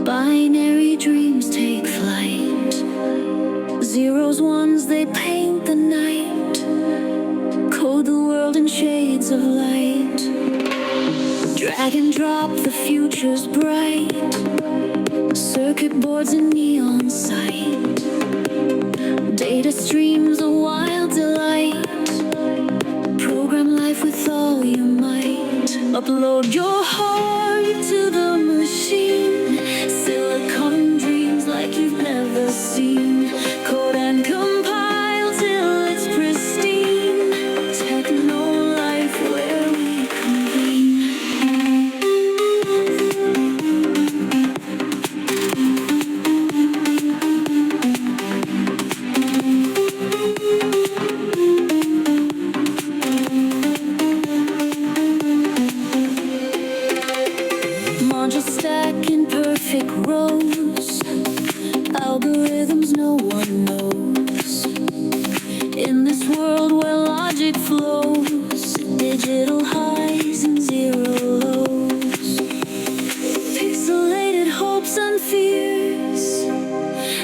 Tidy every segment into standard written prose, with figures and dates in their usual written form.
Binary dreams take flight. Zeros, ones, they paint the night. Code the world in shades of light. Drag and drop, the future's bright. Circuit boards in neon sight. Data streams, a wild delight. Program life with all your might. Upload your heart to the machine. Silicon dreams like you've never seen. Code and compile till it's pristine. Techno life where we convene. Module stack in perfect rows. Algorithms no one knows. In this world where logic flows, digital highs and zero lows. Pixelated hopes and fears.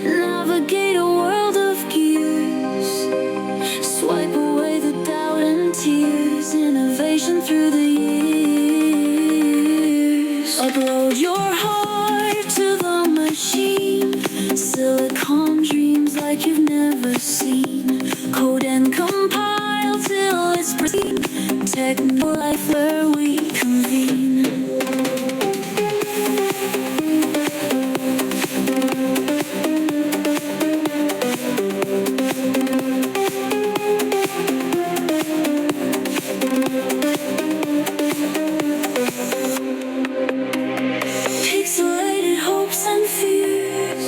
Navigate a world of gears. Swipe away the doubt and tears. Innovation through the years. Upload your heart to the machine. Silicon dreams like you've never seen. Code and compile till it's pristine. Techno life where we convene. Pixelated hopes and fears.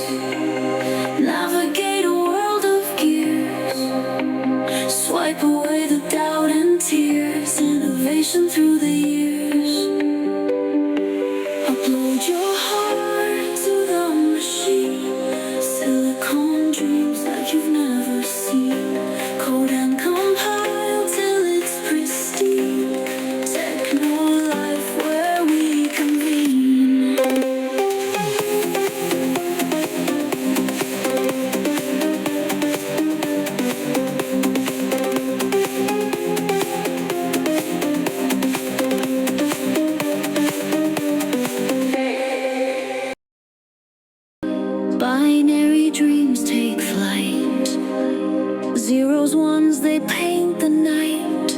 Navigate a world of gears. Swipe away the doubt and tears. Innovation through the years. Upload your heart to the machine. Silicon dreams like you've never seen. Code and compile till it's pristine. Techno life where we convene. Binary dreams take flight. Zeros, ones, they paint the night.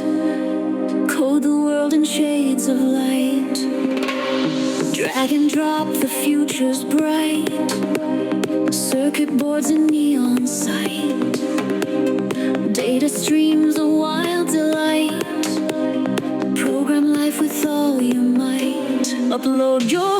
Code the world in shades of light. Drag and drop, the future's bright. Circuit boards in neon sight. Data streams, a wild delight. Program life with all your might. Upload your